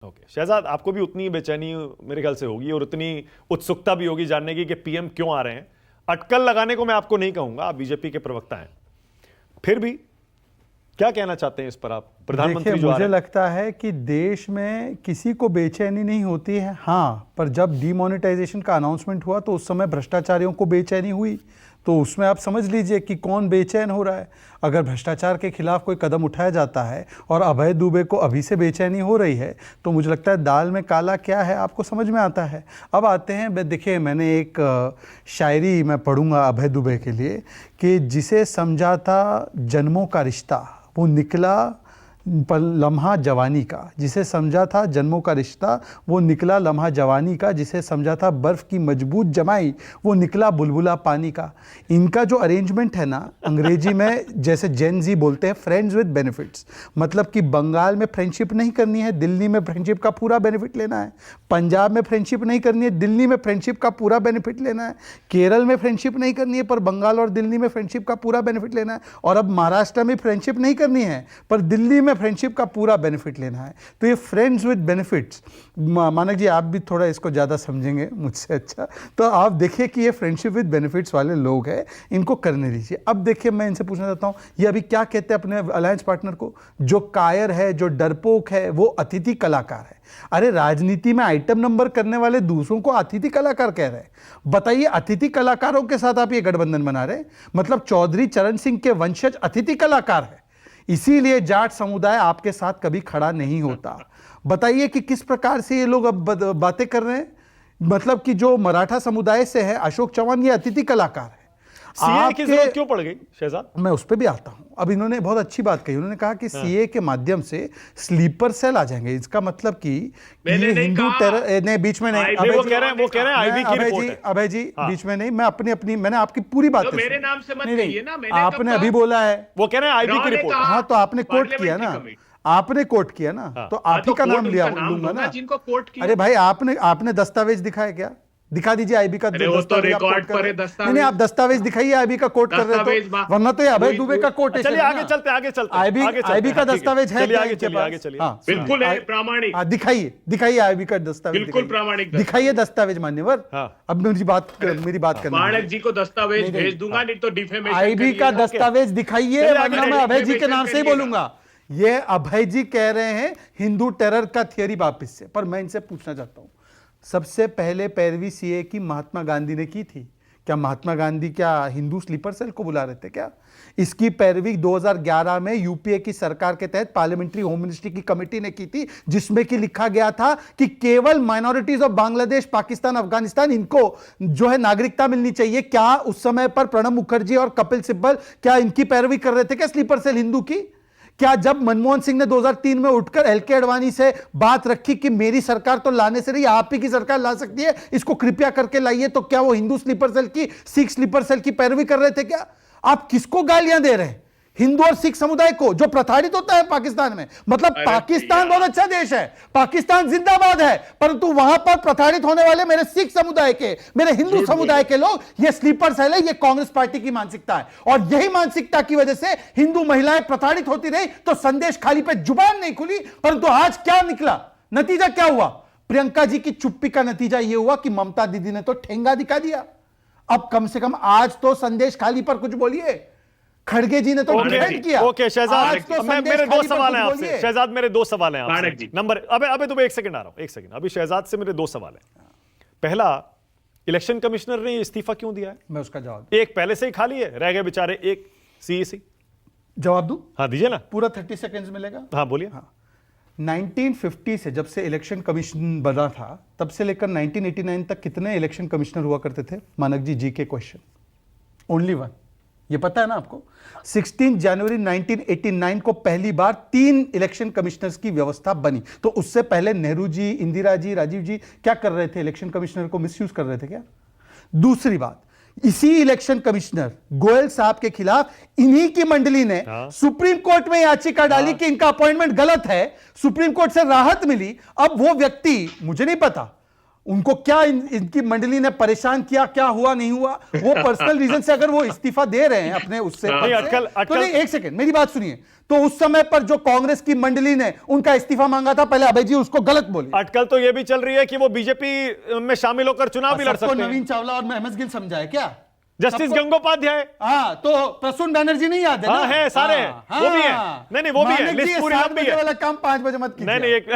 Okay Shahzad, आपको भी उतनी बेचैनी मेरे ख्याल से होगी और उतनी उत्सुकता भी होगी जानने की कि पीएम क्यों आ रहे हैं। अटकल लगाने को मैं आपको नहीं कहूंगा, आप बीजेपी के प्रवक्ता हैं, फिर भी क्या कहना चाहते हैं इस पर आप? प्रधानमंत्री जो मुझे लगता है कि देश में किसी को बेचैनी नहीं होती है, हाँ, पर जब डीमोनेटाइजेशन का अनाउंसमेंट हुआ तो उस समय भ्रष्टाचारियों को बेचैनी हुई, तो उसमें आप समझ लीजिए कि कौन बेचैन हो रहा है। अगर भ्रष्टाचार के खिलाफ कोई कदम उठाया जाता है और अभय दुबे को अभी से बेचैनी हो रही है, तो मुझे लगता है दाल में काला क्या है आपको समझ में आता है। अब आते हैं, देखिए मैंने एक शायरी मैं पढ़ूंगा अभय दुबे के लिए कि जिसे समझा था जन्मों का रिश्ता वो निकला लम्हा जवानी का, जिसे समझा था जन्मों का रिश्ता वो निकला लम्हा जवानी का, जिसे समझा था बर्फ़ की मजबूत जमाई वो निकला बुलबुला पानी का। इनका जो अरेंजमेंट है ना, अंग्रेजी में जैसे जेन जी बोलते हैं फ्रेंड्स विद बेनिफिट्स, मतलब कि बंगाल में फ्रेंडशिप नहीं करनी है, दिल्ली में फ्रेंडशिप का पूरा बेनिफिट लेना है, पंजाब में फ्रेंडशिप नहीं करनी है, दिल्ली में फ्रेंडशिप का पूरा बेनिफिट लेना है, केरल में फ्रेंडशिप नहीं करनी है पर बंगाल और दिल्ली में फ्रेंडशिप का पूरा बेनिफिट लेना है, और अब महाराष्ट्र में फ्रेंडशिप नहीं करनी है पर दिल्ली में फ्रेंडशिप का पूरा बेनिफिट लेना है। तो ये फ्रेंड्स विद बेनिफिट्स, मानक जी आप भी थोड़ा इसको ज़्यादा समझेंगे मुझसे अच्छा, तो आप देखिए कि ये फ्रेंडशिप विद बेनिफिट्स वाले लोग हैं, इनको करने दीजिए। अब देखिए मैं इनसे पूछना चाहता हूँ, ये अभी क्या कहते हैं अपने अलायंस पार्टनर को, जो कायर है, जो डरपोक है, वो अतिथि कलाकार है। अरे राजनीति में आइटम नंबर करने वाले दूसरों को अतिथि कलाकार कह रहे हैं, बताइए अतिथि कलाकारों के साथ आप ये गठबंधन बना रहे हैं, मतलब चौधरी चरण सिंह के वंशज अतिथि कलाकार है, इसीलिए जाट समुदाय आपके साथ कभी खड़ा नहीं होता। बताइए कि किस प्रकार से ये लोग अब बातें कर रहे हैं, मतलब कि जो मराठा समुदाय से है अशोक चौहान ये अतिथि कलाकार है। सीए की जरूरत क्यों पड़ गई शहजाद? मैं उस पर भी आता हूं। अब इन्होंने बहुत अच्छी बात कही, उन्होंने कहा कि सीए के माध्यम से स्लीपर सेल आ जाएंगे, इसका मतलब कि ये हिंदू टेरर नहीं, बीच में नहीं, वो कह रहे हैं आईबी की रिपोर्ट है। अभय जी बीच में नहीं, मैं अपनी मैंने आपकी पूरी बात मेरे नाम से मत कहिए ना, मैंने आपने अभी बोला है, वो कह रहे हैं आईबी की रिपोर्ट। हाँ तो आपने कोट किया ना, आपने कोट किया ना, तो आप ही का नाम लिया लूंगा ना। जिनको कोर्ट किया। अरे भाई आपने दस्तावेज दिखाया क्या? दिखा दीजिए आईबी का दस्तावेज। नहीं आप दस्तावेज दिखाइए आईबी का कोट कर रहे हो, वरना तो ये अभय दुबे का कोट है। चलिए आगे चलते आईबी का दस्तावेज है, आगे चलिए। बिल्कुल है प्रामाणिक। दिखाइए आईबी का दस्तावेज, बिल्कुल प्रामाणिक दिखाइए दस्तावेज मान्यवर। अब मेरी बात करनी, माणक जी को दस्तावेज भेज दूंगा, नहीं तो डिफेमेशन। आईबी का दस्तावेज दिखाइए, वरना मैं अभय जी के नाम से ही बोलूंगा। ये अभय जी कह रहे हैं हिंदू टेरर का थियरी वापिस से, पर मैं इनसे पूछना चाहता हूं, सबसे पहले पैरवी सीए की महात्मा गांधी ने की थी क्या? महात्मा गांधी क्या हिंदू स्लीपर सेल को बुला रहे थे क्या? इसकी पैरवी 2011 में यूपीए की सरकार के तहत पार्लियामेंट्री होम मिनिस्ट्री की कमेटी ने की थी, जिसमें कि लिखा गया था कि केवल माइनॉरिटीज ऑफ बांग्लादेश, पाकिस्तान, अफगानिस्तान, इनको जो है नागरिकता मिलनी चाहिए। क्या उस समय पर प्रणब मुखर्जी और कपिल सिब्बल क्या इनकी पैरवी कर रहे थे क्या स्लीपर सेल हिंदू की? क्या जब मनमोहन सिंह ने 2003 में उठकर एलके अडवाणी से बात रखी कि मेरी सरकार तो लाने से नहीं आप ही की सरकार ला सकती है, इसको कृपया करके लाइए, तो क्या वो हिंदू स्लीपर सेल की, सिख स्लीपर सेल की पैरवी कर रहे थे क्या? आप किसको गालियां दे रहे हैं? हिंदू और सिख समुदाय को, जो प्रताड़ित होता है पाकिस्तान में। मतलब पाकिस्तान बहुत अच्छा देश है, पाकिस्तान जिंदाबाद है, परंतु वहां पर प्रताड़ित होने वाले मेरे सिख समुदाय के, मेरे हिंदू समुदाय के लोग, ये स्लीपर सेल है, ये कांग्रेस पार्टी की मानसिकता है। और यही मानसिकता की वजह से हिंदू महिलाएं प्रताड़ित होती रही, तो संदेश खाली पे जुबान नहीं खुली। परंतु आज क्या निकला, नतीजा क्या हुआ? प्रियंका जी की चुप्पी का नतीजा यह हुआ कि ममता दीदी ने तो ठेंगा दिखा दिया। अब कम से कम आज तो संदेश खाली पर कुछ बोलिए। खड़गे जी ने तो डिफेंड किया। ओके शहजाद, मेरे दो सवाल हैं आपसे शहजाद, मेरे दो सवाल हैं आपसे। नंबर अबे तुम एक सेकंड आ रहा हूं, एक सेकंड। अभी शहजाद से मेरे दो सवाल हैं। पहला, इलेक्शन कमिश्नर ने इस्तीफा क्यों दिया है? मैं उसका जवाब, एक पहले से ही खाली है, रह गए बेचारे एक सीईसी। जवाब दूं? हाँ दीजिए ना, पूरा 30 सेकंड्स मिलेगा। हाँ बोलिए। 1950 से जब से इलेक्शन कमीशन बना था, तब से लेकर 1989 तक कितने इलेक्शन कमिश्नर हुआ करते थे? मानक जी, जी के क्वेश्चन, ओनली वन। ये पता है ना आपको? 16 जनवरी 1989 को पहली बार 3 इलेक्शन कमिश्नर्स की व्यवस्था बनी। तो उससे पहले नेहरू जी, इंदिरा जी, राजीव जी क्या कर रहे थे? इलेक्शन कमिश्नर को मिसयूज कर रहे थे क्या? दूसरी बात, इसी इलेक्शन कमिश्नर गोयल साहब के खिलाफ इन्हीं की मंडली ने सुप्रीम कोर्ट में याचिका डाली कि इनका अपॉइंटमेंट गलत है, सुप्रीम कोर्ट से राहत मिली। अब वो व्यक्ति, मुझे नहीं पता उनको क्या इनकी मंडली ने परेशान किया, क्या हुआ नहीं हुआ, वो पर्सनल रीजन से अगर वो इस्तीफा दे रहे हैं अपने उससे नहीं, तो नहीं, एक सेकंड मेरी बात सुनिए। तो उस समय पर जो कांग्रेस की मंडली ने उनका इस्तीफा मांगा था, पहले अभय जी उसको गलत बोले। अटकल तो ये भी चल रही है कि वो बीजेपी में शामिल होकर चुनाव भी लड़ सबको सकते हैं। नवीन चावला और एमएस गिल समझाए क्या? जस्टिस गंगोपाध्याय, हाँ, तो प्रसून बैनर्जी नहीं याद है? हाँ, है, सारे हैं। वो भी है। नहीं, वो भी है। मानिक जी, लिस्ट पूरी 7 लंबी बजे है। वाला काम 5 बजे मत कीजिए। नहीं, एक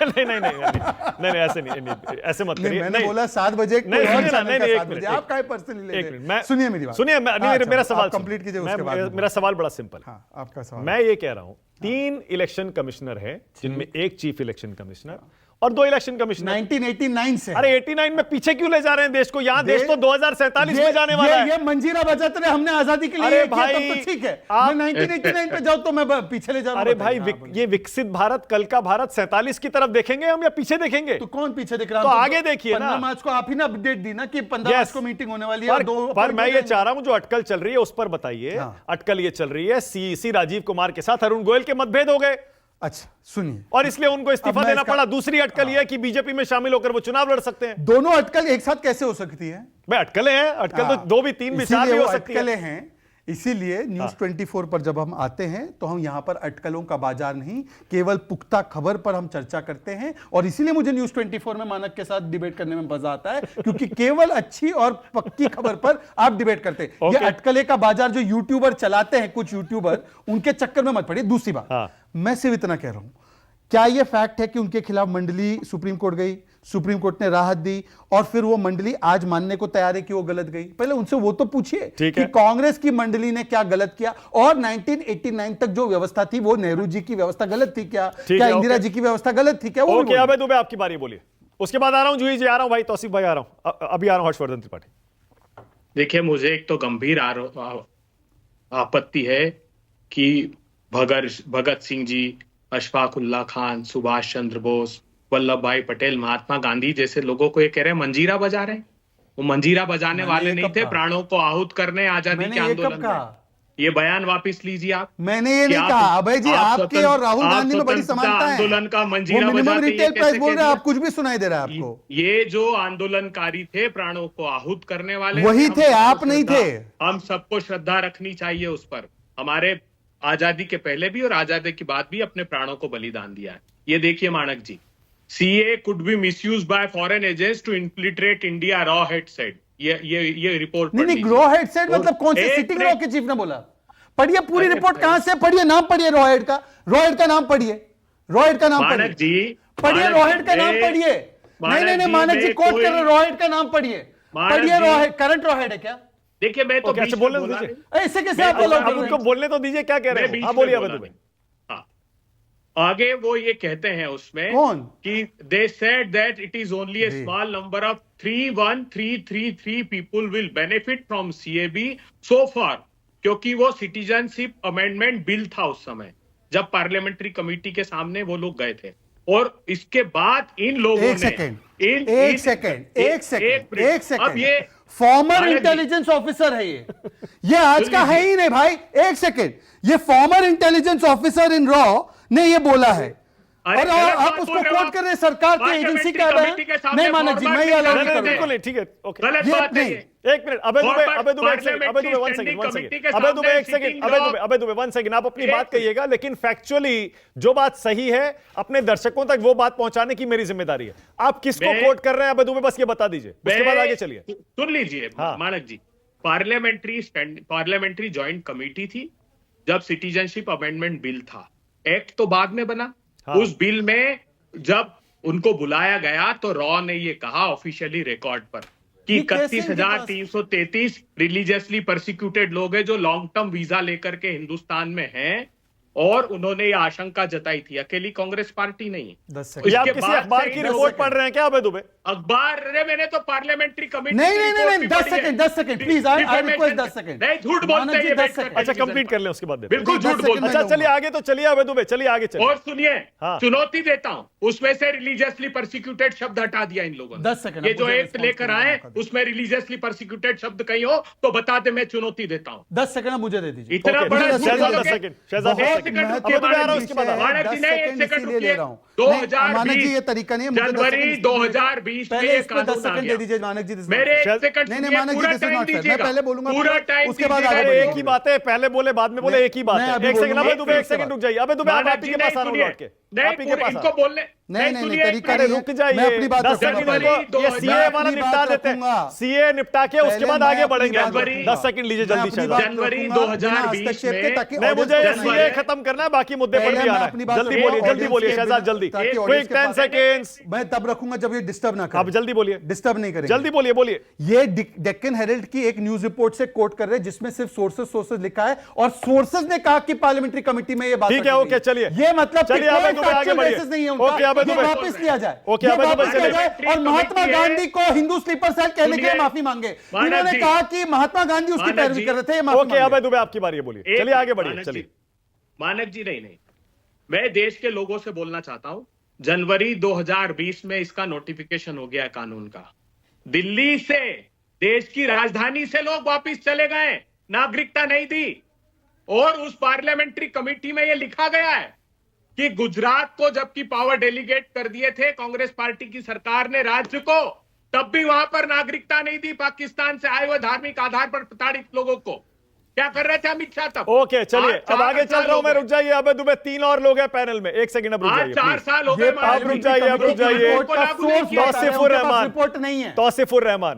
नहीं, ऐसे नहीं, ऐसे मत करिए। मैंने बोला 7 बजे नहीं, कोई और सुनिए ना, चैनल का नहीं, 7 बजे। आप काहे पर्सनली ले रहे हैं? सुनिए मेरी बात, सुनिए, मेरा सवाल कंप्लीट कीजिए, उसके बाद मेरा सवाल बड़ा सिंपल है। हाँ, आपका सवाल। मैं ये कह रहा हूं 3 इलेक्शन कमिश्नर है, जिनमें एक चीफ इलेक्शन कमिश्नर और 2 इलेक्शन कमिश्नर 1989 से। अरे 89 में पीछे क्यों ले जा रहे हैं देश को? यहां देश तो 2047 में जाने वाला है। ये मंजीरा बजाते रहे हमने आजादी के लिए, अरे ये किया, भाई, तब तो ठीक है। आप- मैं 1989 पे जाऊं तो मैं पीछे ले जा रहा हूं। अरे भाई, बताइए। ये विकसित भारत, कल का भारत 47 की तरफ देखेंगे हम या पीछे देखेंगे? तो कौन पीछे दिख रहा तो है? आगे देखिए ना। 15 मार्च को आप ही ने अपडेट दी ना कि 15 मार्च को मीटिंग होने वाली है। पर मैं ये चाह रहा हूं जो अटकल चल रही है उस पर बताइए। हाँ। अटकल ये चल रही है सीईसी राजीव कुमार के साथ अरुण गोयल के मतभेद हो गए अच्छा सुनिए, और इसलिए उनको इस्तीफा अब मैं देना इसका- पड़ा। दूसरी अटकल ये है कि बीजेपी में शामिल होकर वो चुनाव लड़ सकते हैं। दोनों अटकल एक साथ कैसे हो सकती है? भाई अटकलें हैं, अटकल तो 2 भी 3 भी 4 भी इसीलिए हो वो सकती है। अटकलें हैं। इसीलिए न्यूज 24 पर जब हम आते हैं तो हम यहां पर अटकलों का बाजार नहीं, केवल पुख्ता खबर पर हम चर्चा करते हैं। और इसीलिए मुझे न्यूज 24 में मानक के साथ डिबेट करने में मजा आता है, क्योंकि केवल अच्छी और पक्की खबर पर आप डिबेट करते हैं। ये अटकले का बाजार जो यूट्यूबर चलाते हैं, कुछ यूट्यूबर, उनके चक्कर में मत पड़िए। दूसरी बात, हाँ। मैं सिर्फ इतना कह रहा हूं, क्या यह फैक्ट है कि उनके खिलाफ मंडली सुप्रीम कोर्ट गई, सुप्रीम कोर्ट ने राहत दी और फिर वो मंडली आज मानने को तैयार है कि वो गलत गई? पहले उनसे वो तो पूछिए कि कांग्रेस की मंडली ने क्या गलत किया, और 1989 तक जो व्यवस्था थी वो नेहरू जी की व्यवस्था गलत थी क्या? क्या इंदिरा जी की व्यवस्था गलत थी क्या? वो ओके, अबे दुबे आपकी बारी, बोलिए। उसके बाद आ रहा हूं जूही जी, आ रहा हूं भाई, तौसीफ भाई आ रहा हूं, अभी आ रहा हूं हर्षवर्धन त्रिपाठी। देखिए, मुझे एक तो गंभीर आपत्ति है कि भगत सिंह जी, अशफाक उल्लाह खान, सुभाष चंद्र बोस, वल्लभ भाई पटेल, महात्मा गांधी जैसे लोगों को ये कह रहे हैं मंजीरा बजा रहे हैं। वो मंजीरा बजाने वाले नहीं थे, प्राणों को आहूत करने आजादी के आंदोलन में। ये बयान वापस लीजिए आप। मैंने ये नहीं कहा अभय जी, आपके और राहुल गांधी में बड़ी समानता है। आंदोलन का मंजीरा मिनिमम रिटेल प्राइस बोल रहे हैं, आप कुछ भी सुनाई दे रहा है आपको। ये जो आंदोलनकारी थे, प्राणों को आहूत करने वाले, वही थे, आप नहीं थे। हम सबको श्रद्धा रखनी चाहिए उस पर। हमारे आजादी के पहले भी और आजादी के बाद भी अपने प्राणों को बलिदान दिया है। ये देखिए Manak ji, CA could be misused by foreign agents to infiltrate India, रॉ हेड सेड। ये रिपोर्ट नहीं, रॉ हेड सेड मतलब कौन से सिटिंग रॉ के चीफ ने बोला? पढ़िए पूरी रिपोर्ट, कहां से पढ़िए, नाम पढ़िए रॉ हेड का, रॉ हेड का नाम पढ़िए, रॉ हेड का नाम मानक जी, पढ़िए रॉ हेड का नाम पढ़िए। नहीं, मानक जी कोट कर रहे, रॉ हेड का नाम पढ़िए, पढ़िए raw head. Current raw head है क्या? देखिए, मैं तो कैसे बोलने दीजिए, ऐसे कैसे आप बोलोगे? उनको बोलने तो दीजिए, क्या कह रहे हैं? बोलिए अबे दुबे। आगे वो ये कहते हैं उसमें कौन कि they said that it is only a small number of 31333 people will benefit from CAB so far, क्योंकि वो सिटीजनशिप अमेंडमेंट बिल था उस समय जब पार्लियामेंट्री कमेटी के सामने वो लोग गए थे। और इसके बाद इन लोगों ने एक सेकंड अब ये फॉर्मर इंटेलिजेंस ऑफिसर है, ये आज का है ही नहीं भाई। एक सेकंड, ये farmer intelligence officer in raw ने ये बोला है और आप उसको कोट कर रहे हैं सरकार की एजेंसी का है। नहीं मानक जी, मैं ये अलाउ नहीं करूंगा। बिल्कुल नहीं, ठीक है, ओके। गलत बात है ये। एक मिनट, अबे दुबे वन सेकंड, अबे दुबे वन सेकंड, आप अपनी बात कहिएगा, लेकिन फैक्चुअली जो बात सही है अपने दर्शकों तक वो बात पहुंचाने की मेरी जिम्मेदारी है। आप किसको कोट कर रहे हैं अबे दुबे, बस ये बता दीजिए, उसके बाद आगे चलिए। सुन लीजिए मानक जी, पार्लियामेंट्री जॉइंट कमेटी थी जब सिटीजनशिप अमेंडमेंट बिल था। एक्ट तो बाद में बना। उस बिल में जब उनको बुलाया गया तो रॉ ने ये कहा ऑफिशियली रिकॉर्ड पर कि 31,333 रिलीजियसली परसिक्यूटेड लोग हैं जो लॉन्ग टर्म वीजा लेकर के हिंदुस्तान में हैं, और उन्होंने ये आशंका जताई थी। अकेली कांग्रेस पार्टी नहीं। आप किसी अखबार की रिपोर्ट पढ़ रहे हैं क्या अबे दुबे? अखबार, अरे मैंने तो पार्लियामेंट्री कमेटी नहीं 10 second please, I request 10 second. नहीं, झूठ बोलते हैं। 10 सेकंड, अच्छा कंप्लीट कर लें उसके बाद। बिल्कुल झूठ बोलते हैं। अच्छा चलिए आगे, तो चलिए अबे दुबे, चलिए आगे चलिए। और सुनिए, चुनौती देता हूं, उसमें से रिलीजियसली परसिक्यूटेड शब्द हटा दिया इन लोगों ने। 10 सेकंड, ये जो एक्ट लेकर आए उसमें रिलीजियसली परसिक्यूटेड शब्द कहीं हो तो बता दे, मैं चुनौती देता हूं। 10 सेकंड मुझे दे दीजिए। इतना बड़ा शहजाद 10 सेकंड, शहजाद 10 सेकंड। मानक जी, ये तरीका नहीं है, मुझे 10 जनवरी सेकंड 2020 2020 में पहले ये इस पे 10 कानून आ सेकंड दे गया। दीजिए मानक जी, this is मेरे not fair. एक सेकंड नहीं नहीं सुनिए, मानक जी, पूरा this is time not fair. मैं दीजिएगा, पहले बोलूंगा पूरा टाइम उसके बाद दीजिएगा। आगे अरे एक बढ़ेंगे। ही बात है, पहले बोले बाद में बोले, एक ही बात मैं है। अभी एक सेकंड, बोलूंगा, अबे दुबे, एक उसके सेकंड बाद। रुक जाइए। अबे दुबे, आप मानक आप ही जी के नहीं पास आ रहा हूं सुनिए, लौट के, नहीं, आप ही के पास इनको आ। बोलने नहीं नहीं सुनिए, तरीका अरे नहीं है। रुक जाइए, मैं अपनी बात 10 रखूंगा सेकंड पहले। इनको, ये सीए मैं वाला अपनी निपटा बात देते हैं, रखूंगा। सीए निपटा के उसके पहले बाद मैं आगे अपनी बढ़ेंगे। बात जनवरी- रखूंगा। 10 सेकंड लीजिए मैं जल्दी अपनी शहजाद। बात जनवरी रखूंगा, 2020 बिना हस्तक्षेप के, में- ताकि नहीं, audience मुझे को जनवरी- सीए खत्म करना है, बाकी मुद्दे पर पहले भी मैं आना अपनी है। बात जल्दी रखूंगा, बोलिए, जल्दी audience बोलिए के शहजाद, बिना- जल्दी, ताकि क्विक audience के 10 पास- सेकंड्स। मैं तब रखूंगा जब ये डिस्टर्ब ना अब करे, जल्दी बोलिए, डिस्टर्ब नहीं करेंगे। जल्दी बोलिए, बोलिए। ये डेक्कन हेरल्ड की एक न्यूज रिपोर्ट से कोट कर रहे हैं जिसमें सिर्फ सोर्सेस लिखा है, और सोर्सेस ने कहा कि पार्लियामेंट्री कमेटी में ये बात ठीक है, रखी ओके, गई। चलिए। ये मतलब कि चलिए, कोई अबे दुबे, आगे factual बढ़िए। basis नहीं है उनका। ओके, अबे ये दुबे। वापस लिया जाए, ओके, ये अबे दुबे, वापस लिया चलिए। जाए, और महात्मा कमेटी है। गांधी को हिंदू स्लीपर सेल कहने के लिए सुनिए, माफी मांगे। मानक इन्होंने जी, कहा कि महात्मा गांधी उसकी मानक पैरवी जी, कर रहे थे, ये माफी ओके, मांगे। अबे दुबे, आपकी बारी है, बोलिए, एक चलिए आगे मिनट, बढ़िए, मानक चलिए। जी, मानक जी, नहीं, मैं देश के लोगों से बोलना चाहता हूं, जनवरी 2020 में इसका नोटिफिकेशन हो गया है कानून का। दिल्ली से, देश की राजधानी से लोग वापस चले गए, नागरिकता नहीं दी, और उस पार्लियामेंट्री कमेटी में यह लिखा गया है कि गुजरात को जबकि पावर डेलीगेट कर दिए थे कांग्रेस पार्टी की सरकार ने राज्य को, तब भी वहां पर नागरिकता नहीं दी पाकिस्तान से आए हुए धार्मिक आधार पर प्रताड़ित लोगों को। क्या कर रहे थे अमित शाह तब? ओके, चलिए, आज अब 4 आगे चल साल रहा हूं हो मैं, गए। रुक जाइए। अबे दुबे, 3 और लोग हैं पैनल में, एक सेकंड, अब रुक आज जाइए 4 प्लीज। साल हो ये गए, मानक जी। रुक जाइए, अब रुक जाइए। रिपोर्ट का लागू नहीं source किया। बताया, तौसीफुर उनके पास रहमान। रिपोर्ट नहीं है। तौसीफुर रहमान,